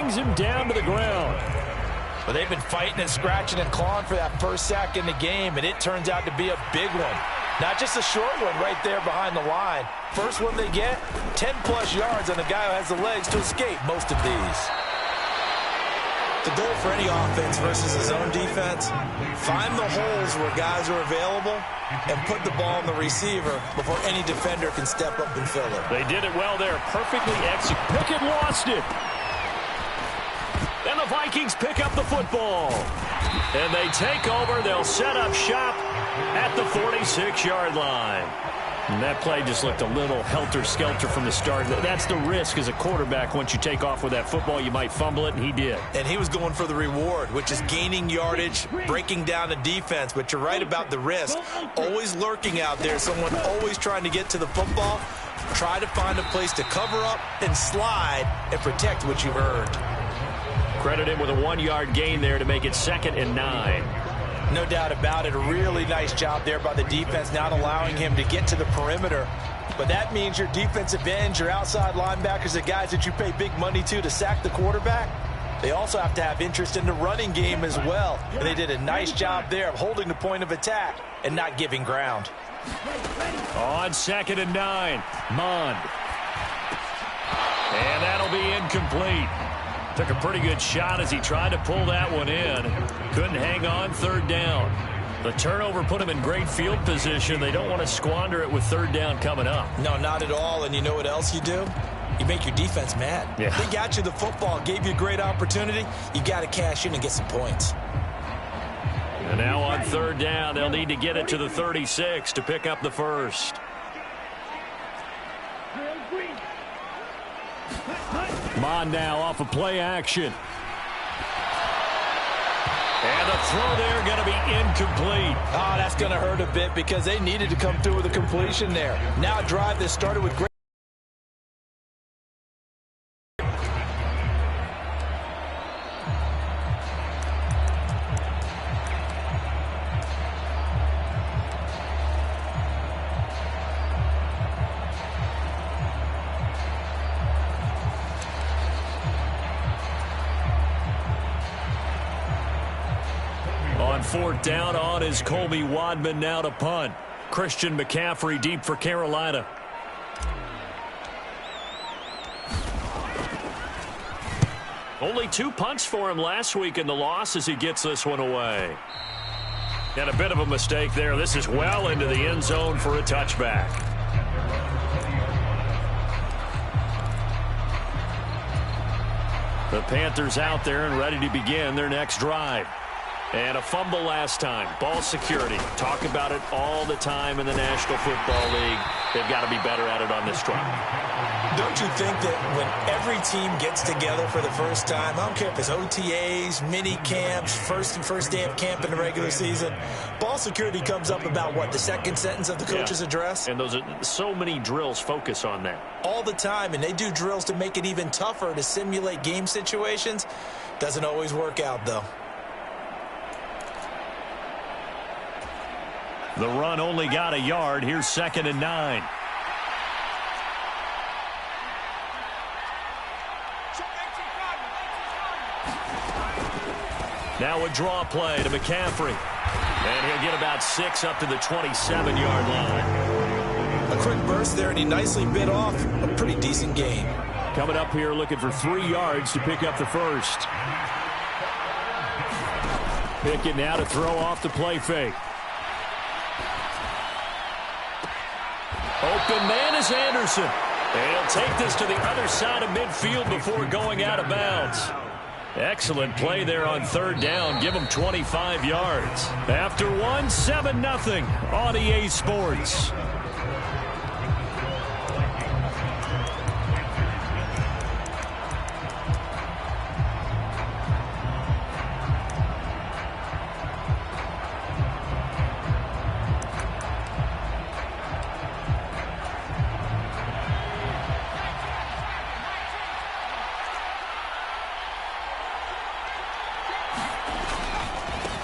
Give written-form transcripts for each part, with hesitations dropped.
brings him down to the ground. Well, they've been fighting and scratching and clawing for that first sack in the game, and it turns out to be a big one. Not just a short one right there behind the line. First one they get, 10-plus yards on the guy who has the legs to escape most of these. The goal for any offense versus his own defense, find the holes where guys are available and put the ball on the receiver before any defender can step up and fill it. They did it well there, perfectly executed. Pickett lost it. And the Vikings pick up the football. And they take over. They'll set up shop at the 46-yard line. And that play just looked a little helter-skelter from the start. That's the risk as a quarterback. Once you take off with that football, you might fumble it, and he did. And he was going for the reward, which is gaining yardage, breaking down the defense. But you're right about the risk. Always lurking out there, someone always trying to get to the football. Try to find a place to cover up and slide and protect what you've earned. Credit him with a 1-yard gain there to make it 2nd and 9. No doubt about it. A really nice job there by the defense, not allowing him to get to the perimeter. But that means your defensive ends, your outside linebackers, the guys that you pay big money to sack the quarterback, they also have to have interest in the running game as well. And they did a nice job there of holding the point of attack and not giving ground. On 2nd and 9, Mond. And that'll be incomplete. Took a pretty good shot as he tried to pull that one in. Couldn't hang on, 3rd down. The turnover put him in great field position. They don't want to squander it with 3rd down coming up. No, not at all. And you know what else you do? You make your defense mad. Yeah. They got you the football, gave you a great opportunity. You got to cash in and get some points. And now on 3rd down, they'll need to get it to the 36 to pick up the first. Mond now off of play action. And the throw there going to be incomplete. Oh, that's going to hurt a bit because they needed to come through with a completion there. Now a drive that started with great. On 4th down, on is Colby Wadman now to punt. Christian McCaffrey deep for Carolina. Only 2 punts for him last week in the loss as he gets this one away. And a bit of a mistake there. This is well into the end zone for a touchback. The Panthers out there and ready to begin their next drive. And a fumble last time. Ball security. Talk about it all the time in the National Football League. They've got to be better at it on this drive. Don't you think that when every team gets together for the first time, I don't care if it's OTAs, mini camps, first day of camp in the regular season, ball security comes up about what, the second sentence of the coach's address? And those are so many drills focus on that. All the time, and they do drills to make it even tougher to simulate game situations. Doesn't always work out, though. The run only got a yard. Here's 2nd and 9. Now a draw play to McCaffrey. And he'll get about 6 up to the 27-yard line. A quick burst there, and he nicely bit off a pretty decent gain. Coming up here looking for 3 yards to pick up the first. Pickett now to throw off the play fake. Open man is Anderson. And he'll take this to the other side of midfield before going out of bounds. Excellent play there on 3rd down. Give him 25 yards. After 7-0 on EA Sports.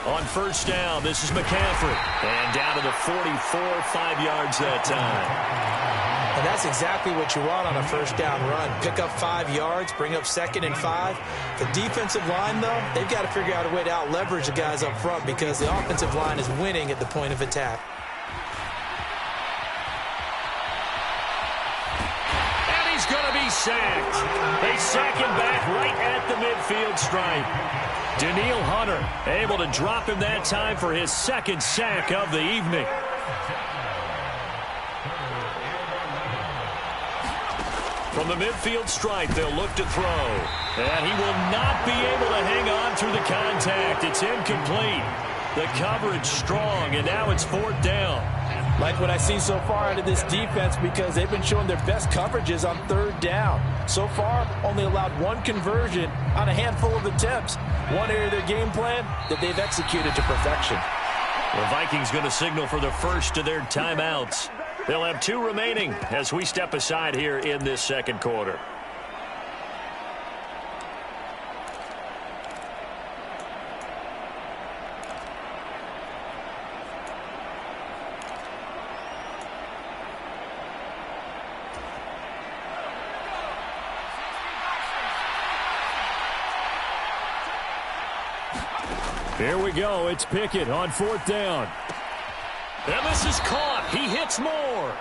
On 1st down, this is McCaffrey. And down to the 44, 5 yards that time. And that's exactly what you want on a first down run. Pick up 5 yards, bring up 2nd and 5. The defensive line, though, they've got to figure out a way to out-leverage the guys up front because the offensive line is winning at the point of attack. And he's going to be sacked. They sack him back right at the midfield stripe. Danielle Hunter able to drop him that time for his 2nd sack of the evening. From the midfield stripe, they'll look to throw. And he will not be able to hang on through the contact. It's incomplete. The coverage strong, and now it's 4th down. Like what I've seen so far out of this defense because they've been showing their best coverages on 3rd down. So far, only allowed 1 conversion on a handful of attempts. One area of their game plan that they've executed to perfection. The Vikings going to signal for the first of their timeouts. They'll have 2 remaining as we step aside here in this 2nd quarter. Here we go. It's Pickett on 4th down. And this is caught. He hits more.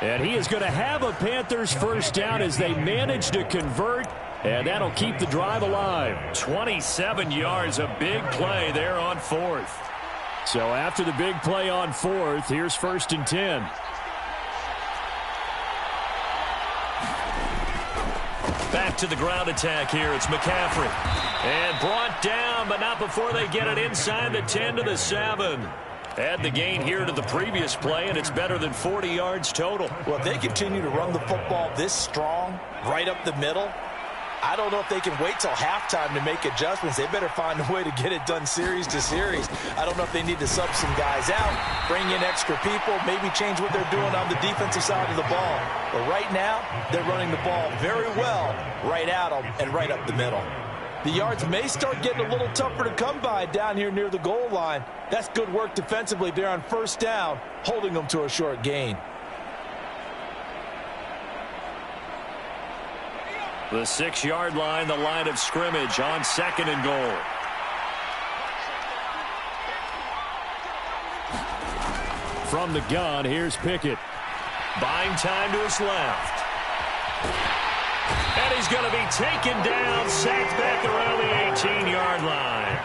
And he is going to have a Panthers first down as they manage to convert. And that'll keep the drive alive. 27 yards, a big play there on 4th. So after the big play on 4th, here's 1st and 10. Back to the ground attack here. It's McCaffrey. And brought down, but not before they get it inside the 10 to the 7. Add the gain here to the previous play, and it's better than 40 yards total. Well, if they continue to run the football this strong, right up the middle, I don't know if they can wait till halftime to make adjustments. They better find a way to get it done series to series. I don't know if they need to sub some guys out, bring in extra people, maybe change what they're doing on the defensive side of the ball. But right now, they're running the ball very well right at them and right up the middle. The yards may start getting a little tougher to come by down here near the goal line. That's good work defensively there on 1st down, holding them to a short gain. The 6-yard line, the line of scrimmage on 2nd and goal. From the gun, here's Pickett. Buying time to his left. And he's going to be taken down, sacked back around the 18-yard line.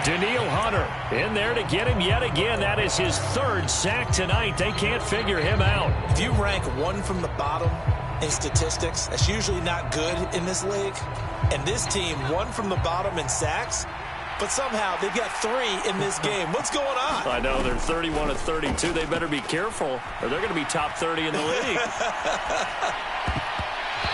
Danielle Hunter in there to get him yet again. That is his 3rd sack tonight. They can't figure him out. If you rank 1 from the bottom in statistics, that's usually not good in this league. And this team, 1 from the bottom in sacks, but somehow they've got 3 in this game. What's going on? I know, they're 31 of 32. They better be careful, or they're going to be top 30 in the league.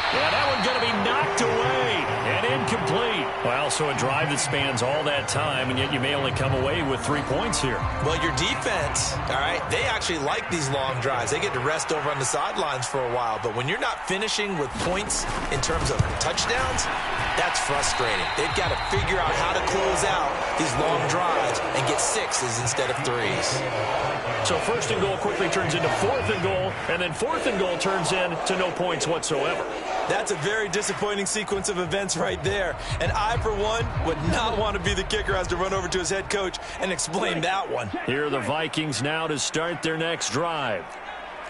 Yeah, that one's going to be knocked away and incomplete. Well, so a drive that spans all that time, and yet you may only come away with 3 points here. Well, your defense, all right, they actually like these long drives. They get to rest over on the sidelines for a while. But when you're not finishing with points in terms of touchdowns, that's frustrating. They've got to figure out how to close out these long drives and get 6s instead of 3s. So 1st and goal quickly turns into 4th and goal, and then 4th and goal turns into no points whatsoever. That's a very disappointing sequence of events right there. And I, for one, would not want to be the kicker who has to run over to his head coach and explain that one. Here are the Vikings now to start their next drive.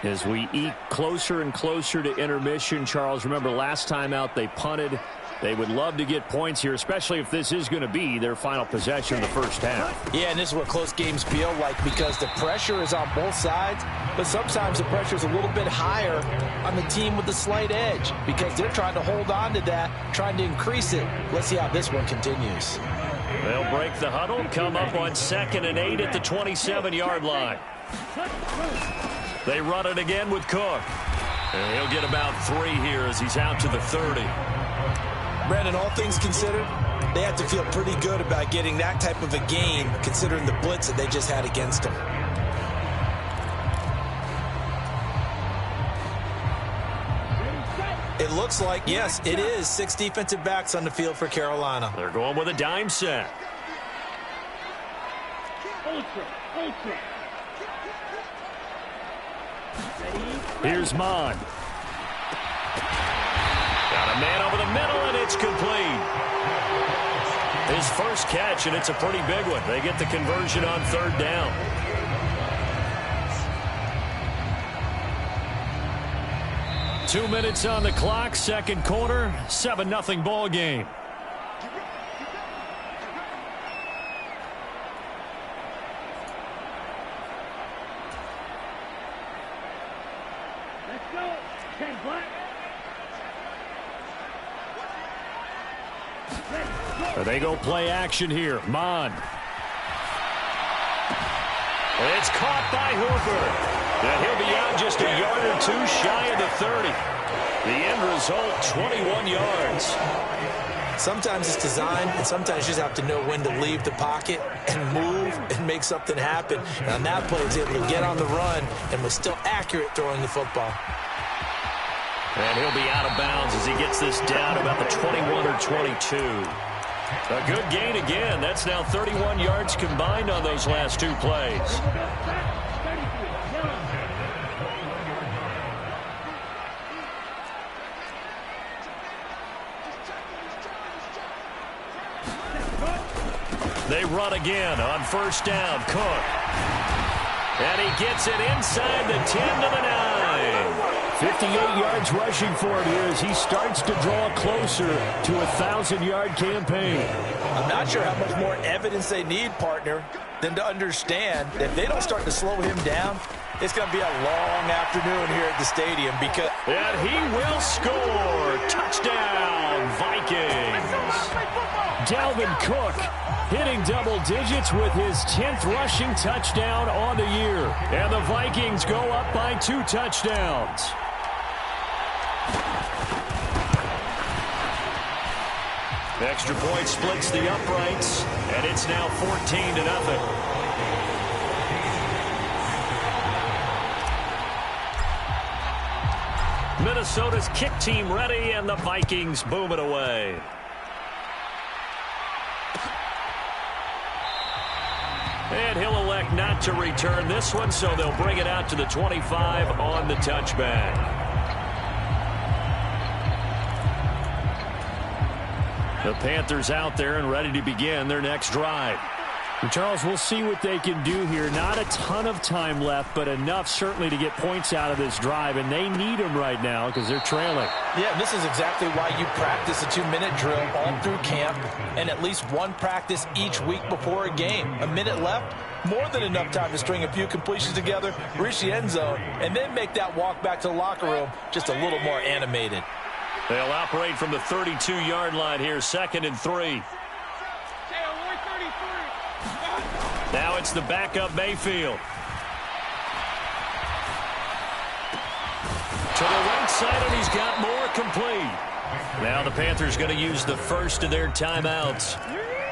As we eke closer and closer to intermission, Charles, remember last time out they punted. They would love to get points here, especially if this is going to be their final possession in the first half. Yeah, and this is what close games feel like because the pressure is on both sides, but sometimes the pressure is a little bit higher on the team with the slight edge because they're trying to hold on to that, trying to increase it. Let's see how this one continues. They'll break the huddle, come up on 2nd and 8 at the 27-yard line. They run it again with Cook. And he'll get about 3 here as he's out to the 30. Brandon, all things considered, they have to feel pretty good about getting that type of a gain considering the blitz that they just had against them. It looks like, yes, it is 6 defensive backs on the field for Carolina. They're going with a dime set. Ultra. Ready? Here's Mon. Got a man over the middle, and it's complete. His first catch, and it's a pretty big one. They get the conversion on third down. Two minutes on the clock, second quarter, 7-0 ball game. Let's go. 10 black. They go play action here. Mon. It's caught by Hooper. And he'll be out just a yard or two shy of the 30. The end result, 21 yards. Sometimes it's design, and sometimes you just have to know when to leave the pocket and move and make something happen. And on that play, he's able to get on the run and was still accurate throwing the football. And he'll be out of bounds as he gets this down about the 21 or 22. A good gain again. That's now 31 yards combined on those last two plays. They run again on first down. Cook. And he gets it inside the 10 to the 9. 58 yards rushing for him here as he starts to draw closer to a 1,000-yard campaign. I'm not sure how much more evidence they need, partner, than to understand that if they don't start to slow him down, it's going to be a long afternoon here at the stadium because... And he will score. Touchdown, Vikings. Dalvin Cook hitting double digits with his 10th rushing touchdown on the year. And the Vikings go up by 2 touchdowns. Extra point splits the uprights, and it's now 14-0. Minnesota's kick team ready, and the Vikings boom it away. And he'll elect not to return this one, so they'll bring it out to the 25 on the touchback. The Panthers out there and ready to begin their next drive. And Charles, we'll see what they can do here. Not a ton of time left, but enough certainly to get points out of this drive, and they need them right now because they're trailing. Yeah, this is exactly why you practice a 2-minute drill all through camp and at least one practice each week before a game. A minute left, more than enough time to string a few completions together, reach the end zone, and then make that walk back to the locker room just a little more animated. They'll operate from the 32-yard line here, 2nd and 3. Now it's the backup Mayfield. To the right side, and he's got more complete. Now the Panthers going to use the first of their timeouts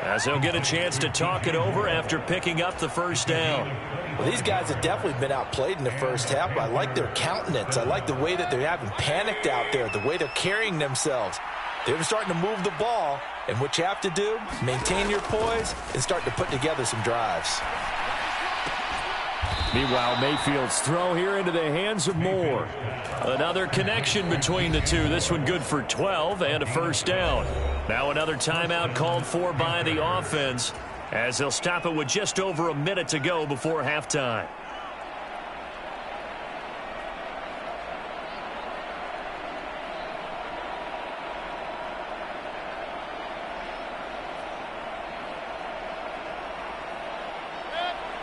as they'll get a chance to talk it over after picking up the first down. Well, these guys have definitely been outplayed in the first half, but I like their countenance. I like the way that they're having panicked out there, the way they're carrying themselves. They're starting to move the ball, and what you have to do, maintain your poise and start to put together some drives. Meanwhile, Mayfield's throw here into the hands of Moore. Another connection between the two. This one good for 12 and a first down. Now another timeout called for by the offense as they'll stop it with just over a minute to go before halftime.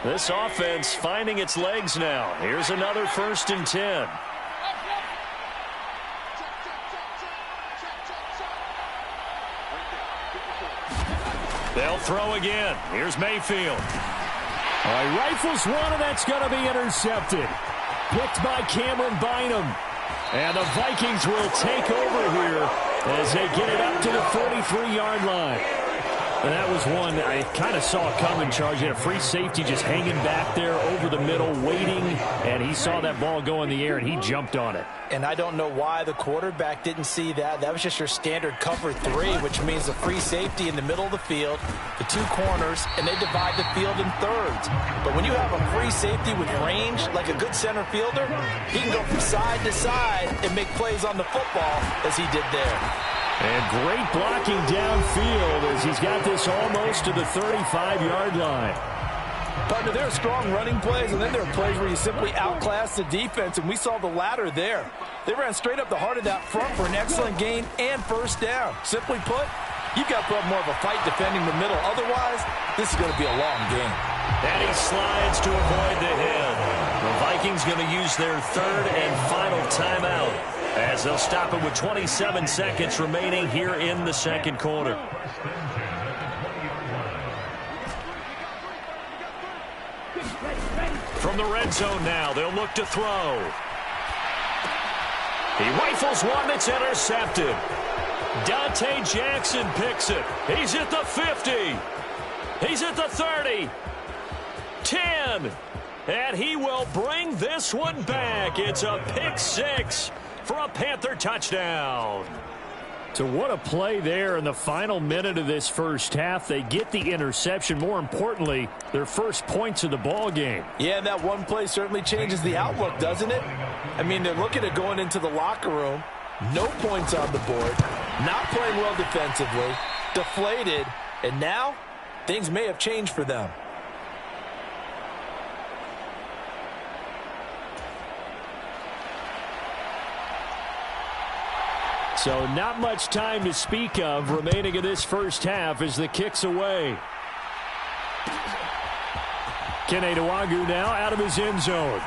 This offense finding its legs now. Here's another 1st and 10. They'll throw again. Here's Mayfield. He rifles one, and that's going to be intercepted. Picked by Cameron Bynum. And the Vikings will take over here as they get it up to the 43-yard line. And that was one I kind of saw coming, Charge. He had a free safety just hanging back there over the middle, waiting, and he saw that ball go in the air, and he jumped on it. And I don't know why the quarterback didn't see that. That was just your standard cover 3, which means the free safety in the middle of the field, the 2 corners, and they divide the field in thirds. But when you have a free safety with range, like a good center fielder, he can go from side to side and make plays on the football as he did there. And great blocking downfield as he's got this almost to the 35-yard line. Partner, there are strong running plays, and then there are plays where you simply outclass the defense, and we saw the latter there. They ran straight up the heart of that front for an excellent gain and first down. Simply put, you've got to put up more of a fight defending the middle. Otherwise, this is going to be a long game. And he slides to avoid the hit. The Vikings going to use their 3rd and final timeout, as they'll stop it with 27 seconds remaining here in the second quarter. From the red zone now, they'll look to throw. He rifles one that's intercepted. Dante Jackson picks it. He's at the 50. He's at the 30. 10. And he will bring this one back. It's a pick 6. For a Panther touchdown. So what a play there in the final minute of this first half. They get the interception. More importantly, their first points of the ball game. Yeah, and that one play certainly changes the outlook, doesn't it? I mean, they're looking at going into the locker room. No points on the board. Not playing well defensively. Deflated. And now, things may have changed for them. So not much time to speak of remaining in this first half as the kick's away. Kene Nwangwu now out of his end zone.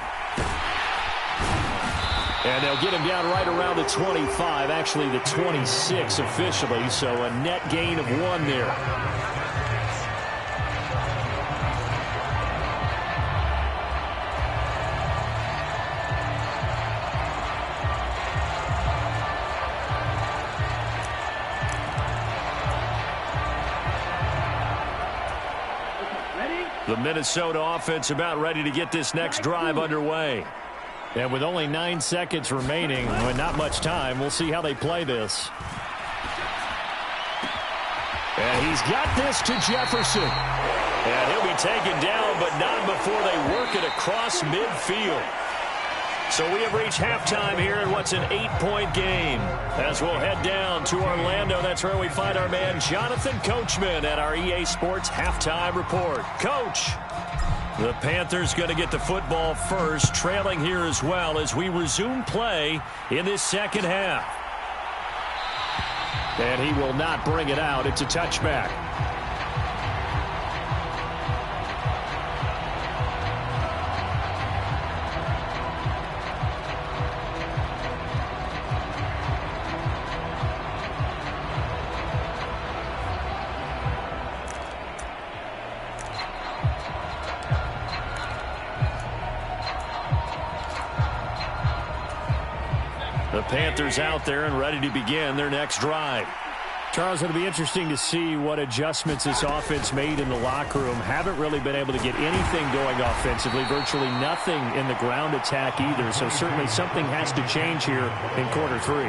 And they'll get him down right around the 25, actually the 26 officially, so a net gain of 1 there. The Minnesota offense about ready to get this next drive underway. And with only 9 seconds remaining, with not much time, we'll see how they play this. And he's got this to Jefferson. And he'll be taken down, but not before they work it across midfield. So we have reached halftime here in what's an 8-point game. As we'll head down to Orlando, that's where we find our man Jonathan Coachman at our EA Sports Halftime Report. Coach, the Panthers going to get the football first, trailing here as well as we resume play in this second half. And he will not bring it out. It's a touchback. The Panthers out there and ready to begin their next drive. Charles, it'll be interesting to see what adjustments this offense made in the locker room. Haven't really been able to get anything going offensively, virtually nothing in the ground attack either. So certainly something has to change here in quarter 3.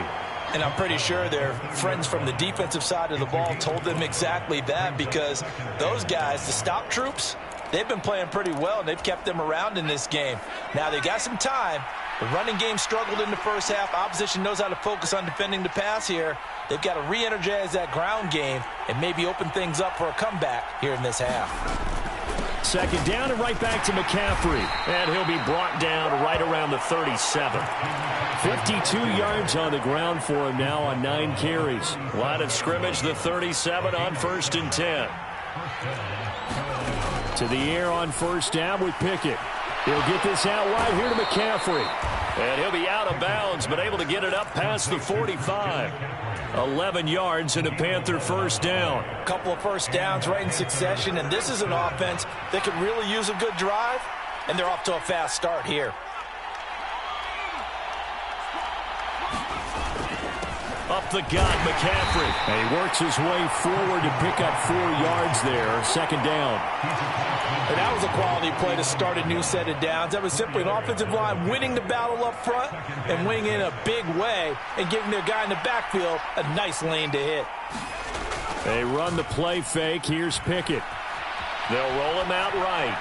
And I'm pretty sure their friends from the defensive side of the ball told them exactly that, because those guys, the stop troops, they've been playing pretty well, and they've kept them around in this game. Now, they got some time. The running game struggled in the first half. Opposition knows how to focus on defending the pass here. They've got to re-energize that ground game and maybe open things up for a comeback here in this half. Second down and right back to McCaffrey. And he'll be brought down right around the 37. 52 yards on the ground for him now on 9 carries. Line of scrimmage, the 37 on 1st and 10. To the air on first down with Pickett. He'll get this out wide here to McCaffrey. And he'll be out of bounds, but able to get it up past the 45. 11 yards and a Panther first down. A couple of first downs right in succession, and this is an offense that could really use a good drive, and they're off to a fast start here. A up the gut, McCaffrey. And he works his way forward to pick up 4 yards there, second down. And that was a quality play to start a new set of downs. That was simply an offensive line winning the battle up front and winning in a big way and giving their guy in the backfield a nice lane to hit. They run the play fake. Here's Pickett. They'll roll him out right.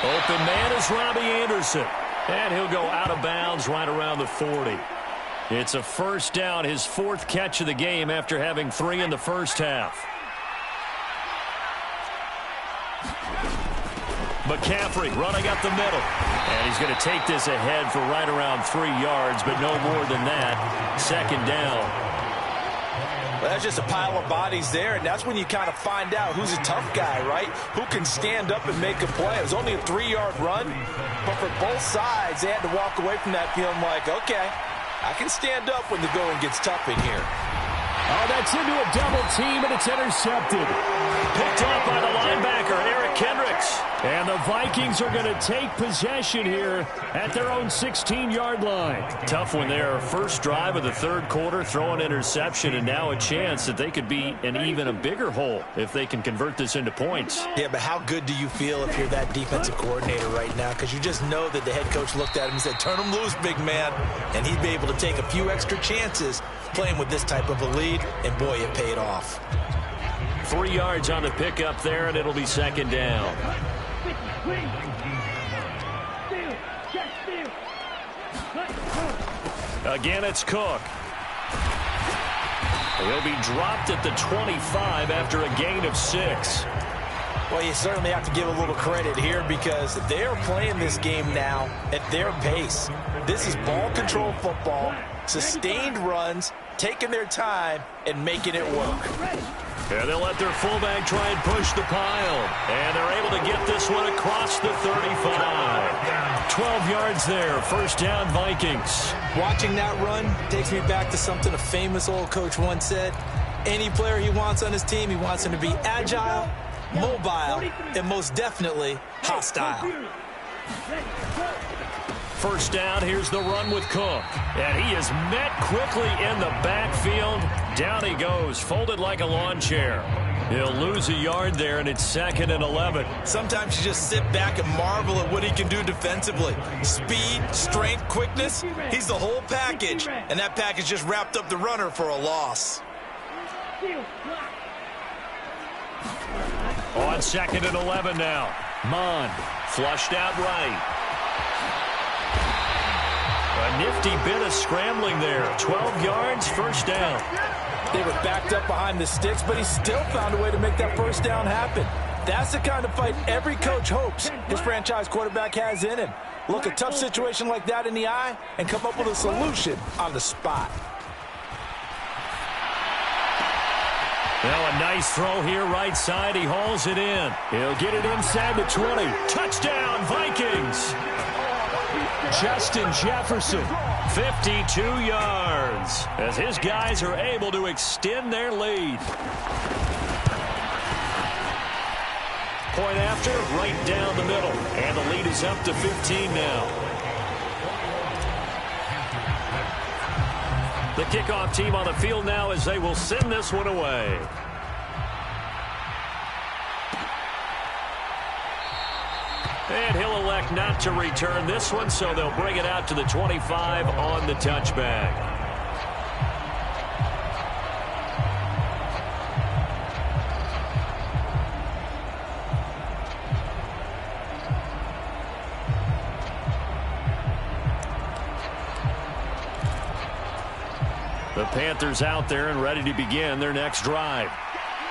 Open man is Robbie Anderson. And he'll go out of bounds right around the 40. It's a first down, his 4th catch of the game after having 3 in the first half. McCaffrey running up the middle. And he's going to take this ahead for right around 3 yards, but no more than that. Second down. Well, that's just a pile of bodies there, and that's when you kind of find out who's a tough guy, right? Who can stand up and make a play. It was only a 3-yard run, but for both sides, they had to walk away from that feeling like, okay, I can stand up when the going gets tough in here. Oh, that's into a double team, and it's intercepted. Picked off by the linebacker, Eric Kendricks. And the Vikings are going to take possession here at their own 16-yard line. Tough one there. First drive of the 3rd quarter, throw an interception, and now a chance that they could be in even a bigger hole if they can convert this into points. Yeah, but how good do you feel if you're that defensive coordinator right now? Because you just know that the head coach looked at him and said, turn him loose, big man. And he'd be able to take a few extra chances playing with this type of a lead, and boy, it paid off. 3 yards on the pickup there, and it'll be second down. Again, it's Cook. He'll be dropped at the 25 after a gain of 6. Well, you certainly have to give a little credit here because they're playing this game now at their pace. This is ball control football, sustained runs, taking their time, and making it work. And they'll let their fullback try and push the pile. And they're able to get this one across the 35. 12 yards there. First down, Vikings. Watching that run takes me back to something a famous old coach once said. Any player he wants on his team, he wants him to be agile, mobile, and most definitely hostile. First down, here's the run with Cook. And he is met quickly in the backfield. Down he goes, folded like a lawn chair. He'll lose a yard there, and it's 2nd and 11. Sometimes you just sit back and marvel at what he can do defensively. Speed, strength, quickness, he's the whole package. And that package just wrapped up the runner for a loss. On 2nd and 11 now. Mond flushed out right. A nifty bit of scrambling there. 12 yards, first down. They were backed up behind the sticks, but he still found a way to make that first down happen. That's the kind of fight every coach hopes his franchise quarterback has in him. Look a tough situation like that in the eye and come up with a solution on the spot. Now a nice throw here right side. He hauls it in. He'll get it inside the 20. Touchdown, Vikings. Justin Jefferson, 52 yards, as his guys are able to extend their lead. Point after, right down the middle, and the lead is up to 15 now. The kickoff team on the field now as they will send this one away. And he'll elect not to return this one, so they'll bring it out to the 25 on the touchback. The Panthers out there and ready to begin their next drive.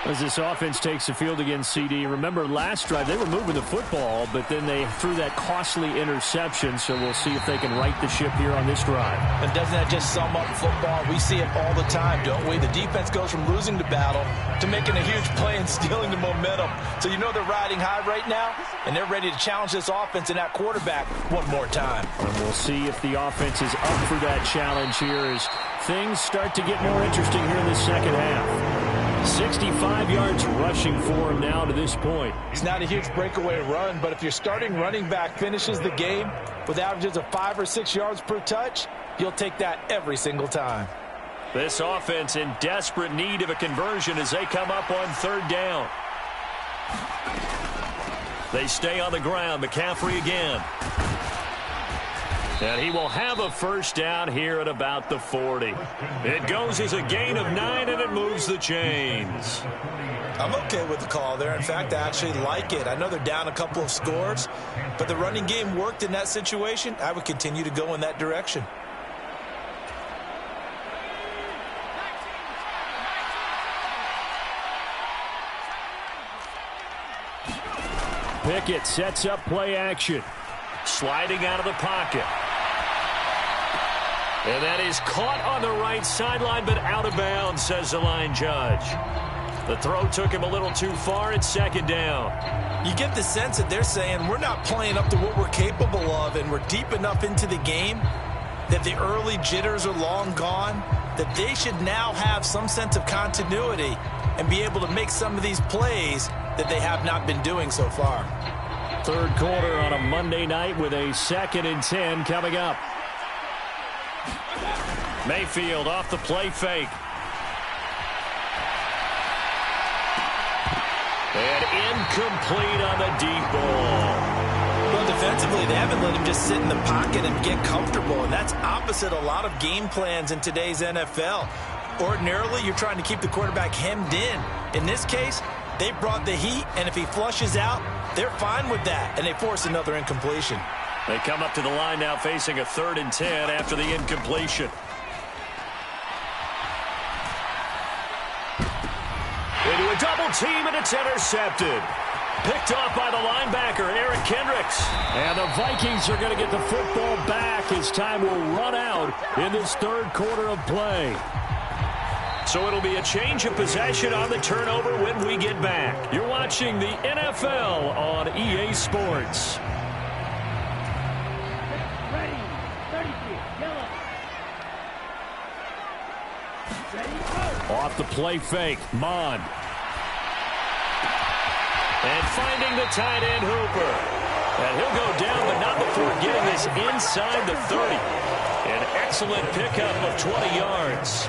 As this offense takes the field against CD, remember last drive they were moving the football, but then they threw that costly interception, so we'll see if they can right the ship here on this drive. And doesn't that just sum up football? We see it all the time, don't we? The defense goes from losing the battle to making a huge play and stealing the momentum. So you know they're riding high right now, and they're ready to challenge this offense and that quarterback one more time. And we'll see if the offense is up for that challenge here as things start to get more interesting here in the second half. 65 yards rushing for him now to this point. It's not a huge breakaway run, but if your starting running back finishes the game with averages of 5 or 6 yards per touch, you'll take that every single time. This offense in desperate need of a conversion as they come up on third down. They stay on the ground. McCaffrey again. And he will have a first down here at about the 40. It goes as a gain of 9, and it moves the chains. I'm okay with the call there. In fact, I actually like it. I know they're down a couple of scores, but the running game worked in that situation. I would continue to go in that direction. Pickett sets up play action. Sliding out of the pocket. And that is caught on the right sideline, but out of bounds, says the line judge. The throw took him a little too far. It's second down. You get the sense that they're saying we're not playing up to what we're capable of, and we're deep enough into the game that the early jitters are long gone, that they should now have some sense of continuity and be able to make some of these plays that they have not been doing so far. Third quarter on a Monday night with a 2nd and 10 coming up. Mayfield off the play fake. And incomplete on the deep ball. Well, defensively, they haven't let him just sit in the pocket and get comfortable, and that's opposite a lot of game plans in today's NFL. Ordinarily, you're trying to keep the quarterback hemmed in. In this case, they brought the heat, and if he flushes out, they're fine with that, and they force another incompletion. They come up to the line now facing a 3rd and 10 after the incompletion. Into a double team, and it's intercepted. Picked off by the linebacker, Eric Kendricks. And the Vikings are going to get the football back as time will run out in this third quarter of play. So it'll be a change of possession on the turnover when we get back. You're watching the NFL on EA Sports. Off the play fake, Mond. And finding the tight end, Hooper. And he'll go down, but not before getting this inside the 30. An excellent pickup of 20 yards.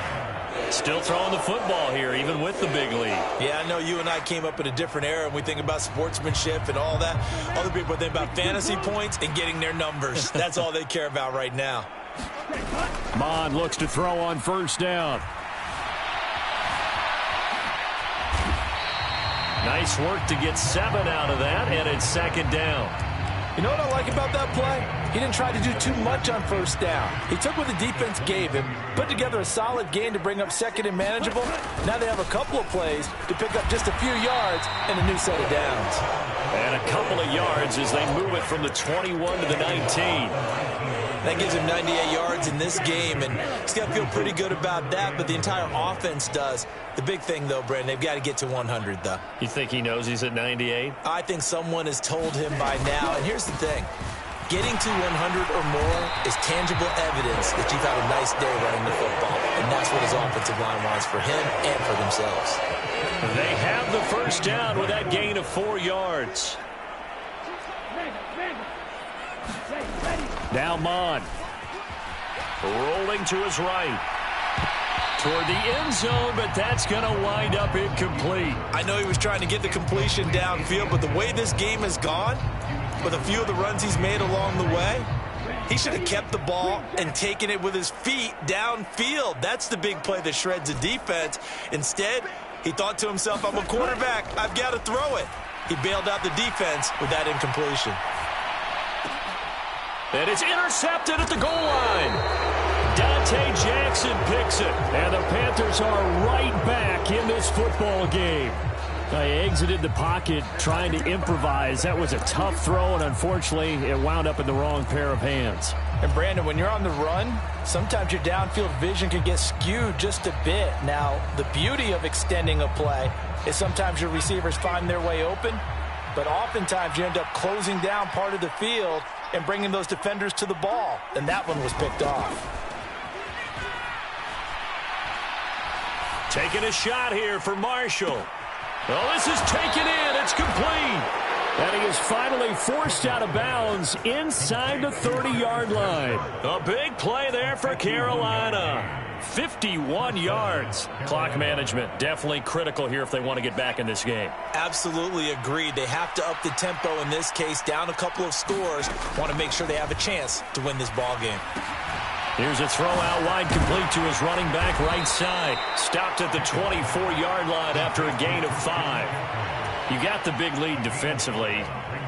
Still throwing the football here, even with the big lead. Yeah, I know you and I came up in a different era, and we think about sportsmanship and all that. Other people think about fantasy points and getting their numbers. That's all they care about right now. Mond looks to throw on first down. Nice work to get 7 out of that, and it's second down. You know what I like about that play? He didn't try to do too much on first down. He took what the defense gave him, put together a solid gain to bring up 2nd and manageable. Now they have a couple of plays to pick up just a few yards and a new set of downs. And a couple of yards as they move it from the 21 to the 19. That gives him 98 yards in this game, and he's got to feel pretty good about that, but the entire offense does. The big thing, though, Brandon, they've got to get to 100, though. You think he knows he's at 98? I think someone has told him by now, and here's the thing. Getting to 100 or more is tangible evidence that you've had a nice day running the football, and that's what his offensive line wants for him and for themselves. They have the first down with that gain of 4 yards. Now Mond. Rolling to his right. Toward the end zone, but that's going to wind up incomplete. I know he was trying to get the completion downfield, but the way this game has gone, with a few of the runs he's made along the way, he should have kept the ball and taken it with his feet downfield. That's the big play that shreds the defense. Instead, he thought to himself, I'm a quarterback. I've got to throw it. He bailed out the defense with that incompletion. And it's intercepted at the goal line. Dante Jackson picks it. And the Panthers are right back in this football game. They exited the pocket trying to improvise. That was a tough throw, and unfortunately, it wound up in the wrong pair of hands. And, Brandon, when you're on the run, sometimes your downfield vision can get skewed just a bit. Now, the beauty of extending a play is sometimes your receivers find their way open, but oftentimes you end up closing down part of the field and bringing those defenders to the ball, and that one was picked off. Taking a shot here for Marshall. Oh, this is taken in. It's complete. And he is finally forced out of bounds inside the 30-yard line. A big play there for Carolina. 51 yards. Clock management definitely critical here if they want to get back in this game. Absolutely agreed. They have to up the tempo in this case, down a couple of scores. Want to make sure they have a chance to win this ball game. Here's a throw out wide, complete to his running back right side. Stopped at the 24-yard line after a gain of 5. You got the big lead defensively.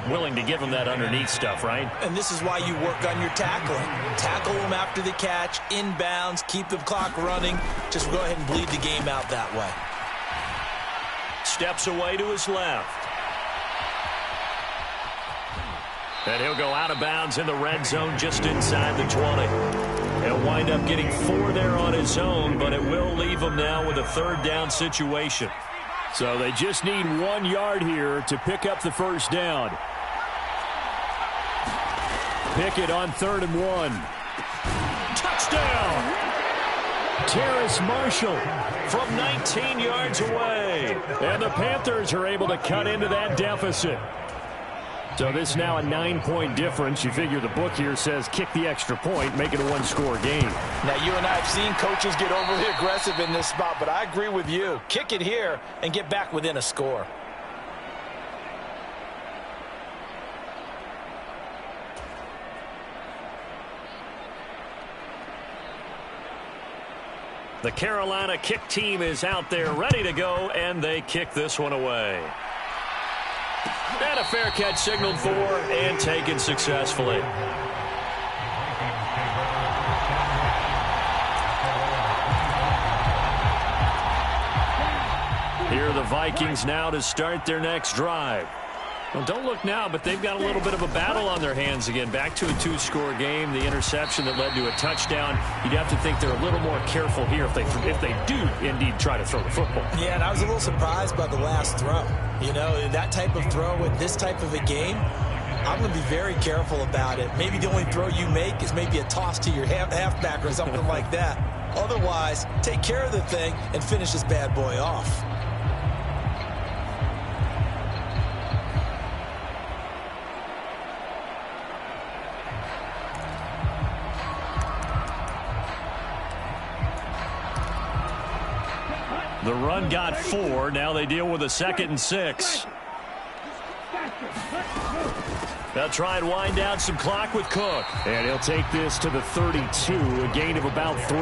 Willing to give them that underneath stuff, right? And this is why you work on your tackling. Tackle them after the catch, inbounds, keep the clock running. Just go ahead and bleed the game out that way. Steps away to his left. And he'll go out of bounds in the red zone just inside the 20. He'll wind up getting 4 there on his own, but it will leave him now with a third down situation. So they just need 1 yard here to pick up the first down. Pickett on 3rd and 1. Touchdown! Terrace Marshall from 19 yards away. And the Panthers are able to cut into that deficit. So this now a 9-point difference. You figure the book here says kick the extra point, make it a 1-score game. Now, you and I have seen coaches get overly aggressive in this spot, but I agree with you. Kick it here and get back within a score. The Carolina kick team is out there ready to go, and they kick this one away. And a fair catch signaled for and taken successfully. Here are the Vikings now to start their next drive. Well, don't look now, but they've got a little bit of a battle on their hands again. Back to a 2-score game. The interception that led to a touchdown. You'd have to think they're a little more careful here if they do indeed try to throw the football. Yeah, and I was a little surprised by the last throw. You know, that type of throw with this type of a game, I'm going to be very careful about it. Maybe the only throw you make is maybe a toss to your halfback or something like that. Otherwise, take care of the thing and finish this bad boy off. The run got 4. Now they deal with a 2nd and 6. They'll try and wind down some clock with Cook. And he'll take this to the 32, a gain of about 3.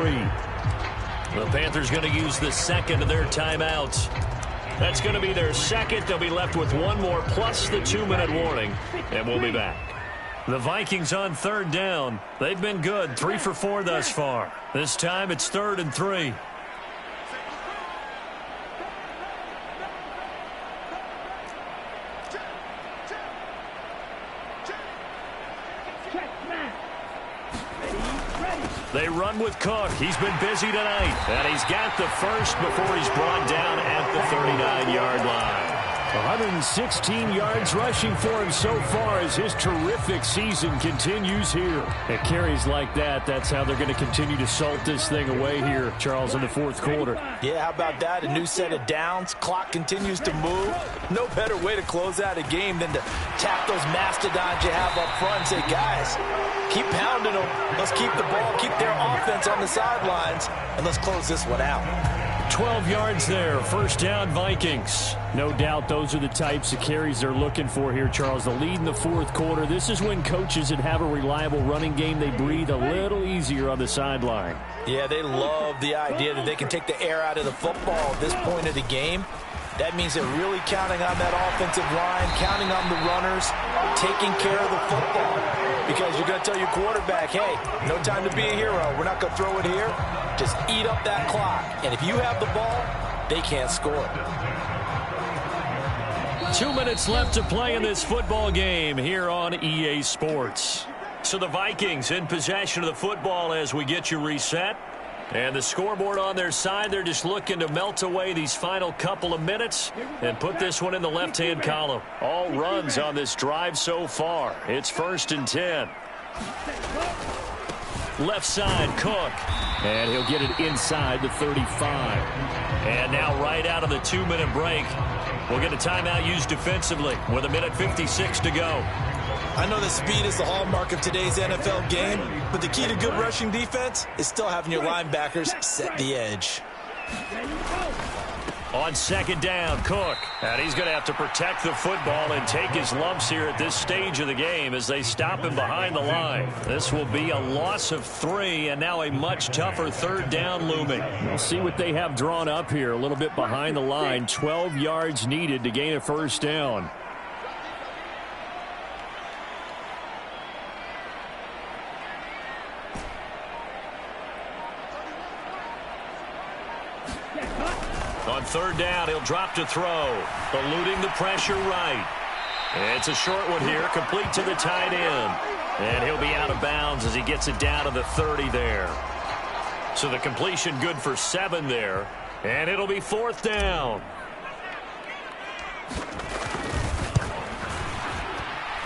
The Panthers going to use the second of their timeouts. That's going to be their second. They'll be left with 1 more plus the 2-minute warning. And we'll be back. The Vikings on 3rd down. They've been good, 3 for 4 thus far. This time it's 3rd and 3. They run with Cook. He's been busy tonight. And he's got the first before he's brought down at the 39-yard line. 116 yards rushing for him so far as his terrific season continues here. At carries like that, that's how they're going to continue to salt this thing away here, Charles, in the 4th quarter. Yeah, how about that? A new set of downs. Clock continues to move. No better way to close out a game than to tap those mastodons you have up front and say, guys, keep pounding them. Let's keep the ball, keep their offense on the sidelines, and let's close this one out. 12 yards there. First down, Vikings. No doubt those are the types of carries they're looking for here, Charles. The lead in the 4th quarter. This is when coaches that have a reliable running game, they breathe a little easier on the sideline. Yeah, they love the idea that they can take the air out of the football at this point of the game. That means they're really counting on that offensive line, counting on the runners, taking care of the football. Because you're going to tell your quarterback, hey, no time to be a hero. We're not going to throw it here. Just eat up that clock. And if you have the ball, they can't score. 2 minutes left to play in this football game here on EA Sports. So the Vikings in possession of the football as we get you reset. And the scoreboard on their side, they're just looking to melt away these final couple of minutes and put this one in the left-hand column. All runs on this drive so far. It's 1st and 10. Left side, Cook. And he'll get it inside the 35. And now right out of the 2-minute break, we'll get a timeout used defensively with 1:56 to go. I know that speed is the hallmark of today's NFL game, but the key to good rushing defense is still having your linebackers set the edge. On second down, Cook. And he's going to have to protect the football and take his lumps here at this stage of the game as they stop him behind the line. This will be a loss of 3, and now a much tougher third down looming. We'll see what they have drawn up here. A little bit behind the line. 12 yards needed to gain a first down. On third down, he'll drop to throw, eluding the pressure right. It's a short one here, complete to the tight end. And he'll be out of bounds as he gets it down to the 30 there. So the completion good for 7 there. And it'll be fourth down.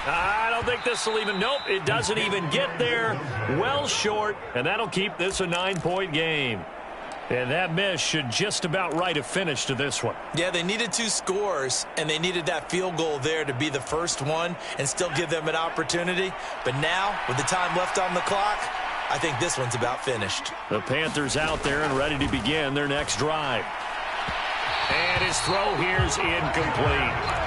I don't think this will even, nope, it doesn't even get there. Well short, and that'll keep this a 9-point game. And that miss should just about write a finish to this one. Yeah, they needed 2 scores, and they needed that field goal there to be the first one and still give them an opportunity. But now, with the time left on the clock, I think this one's about finished. The Panthers out there and ready to begin their next drive. And his throw here's incomplete.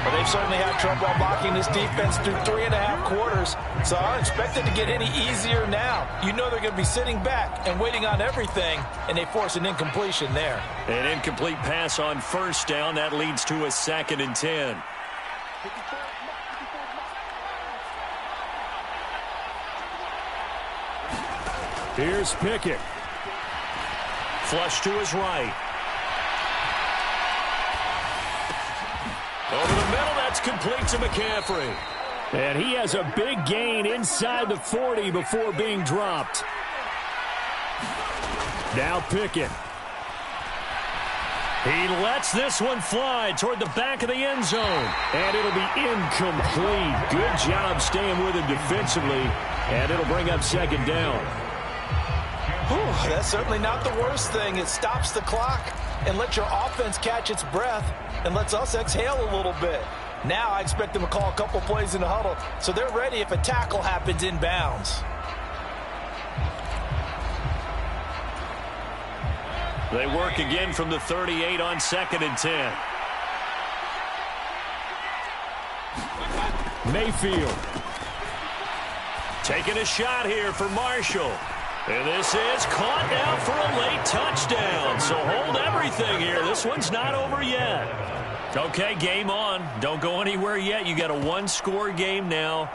Well, they've certainly had trouble blocking this defense through 3.5 quarters, so I don't expect it to get any easier now. You know they're going to be sitting back and waiting on everything, and they force an incompletion there. An incomplete pass on first down. That leads to a 2nd and 10. Here's Pickett. Flush to his right. Over the middle, that's complete to McCaffrey. And he has a big gain inside the 40 before being dropped. Now Pickett. He lets this one fly toward the back of the end zone. And it'll be incomplete. Good job staying with him defensively. And it'll bring up 2nd down. Whew, that's certainly not the worst thing. It stops the clock and lets your offense catch its breath and lets us exhale a little bit. Now I expect them to call a couple plays in the huddle so they're ready if a tackle happens inbounds. They work again from the 38 on 2nd and 10. Mayfield. Taking a shot here for Marshall. And this is caught now for a late touchdown. So hold everything here. This one's not over yet. Okay, game on. Don't go anywhere yet. You got a 1-score game now.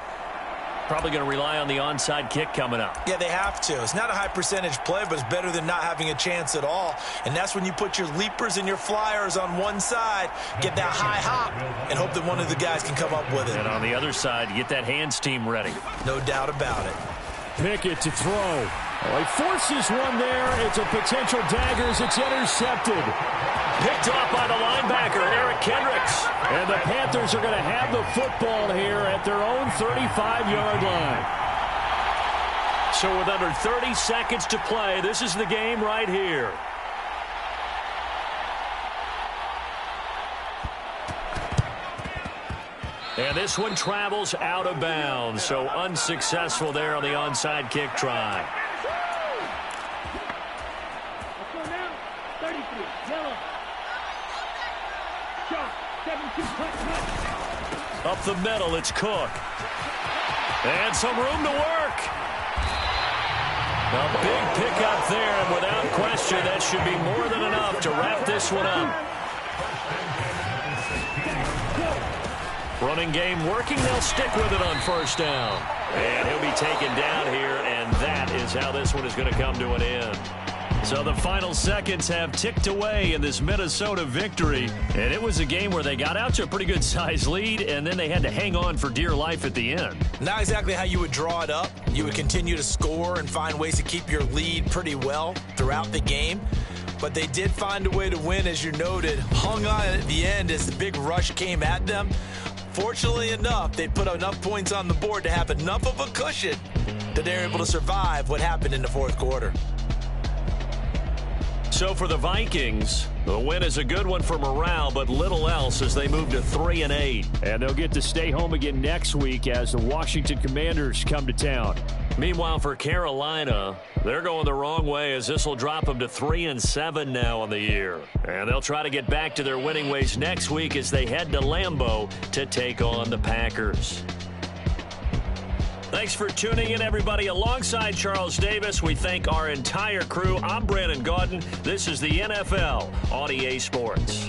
Probably going to rely on the onside kick coming up. Yeah, they have to. It's not a high percentage play, but it's better than not having a chance at all. And that's when you put your leapers and your flyers on one side, get that high hop, and hope that one of the guys can come up with it. And on the other side, you get that hands team ready. No doubt about it. Pickett to throw. Well, he forces one there. It's a potential daggers. It's intercepted. Picked off by the linebacker, Eric Kendricks. And the Panthers are going to have the football here at their own 35-yard line. So with under 30 seconds to play, this is the game right here. And this one travels out of bounds, so unsuccessful there on the onside kick try. Up the middle, it's Cook. And some room to work. A big pickup there, and without question, that should be more than enough to wrap this one up. Running game working. They'll stick with it on first down. And he'll be taken down here, and that is how this one is going to come to an end. So the final seconds have ticked away in this Minnesota victory. And it was a game where they got out to a pretty good size lead, and then they had to hang on for dear life at the end. Not exactly how you would draw it up. You would continue to score and find ways to keep your lead pretty well throughout the game. But they did find a way to win, as you noted. Hung on at the end as the big rush came at them. Fortunately enough, they put enough points on the board to have enough of a cushion that they're able to survive what happened in the fourth quarter. So for the Vikings, The win is a good one for morale, but little else as they move to 3-8. And they'll get to stay home again next week as the Washington Commanders come to town. Meanwhile, for Carolina, they're going the wrong way as this will drop them to 3-7 now on the year. And they'll try to get back to their winning ways next week as they head to Lambeau to take on the Packers. Thanks for tuning in, everybody. Alongside Charles Davis, we thank our entire crew. I'm Brandon Gaudin. This is the NFL on EA Sports.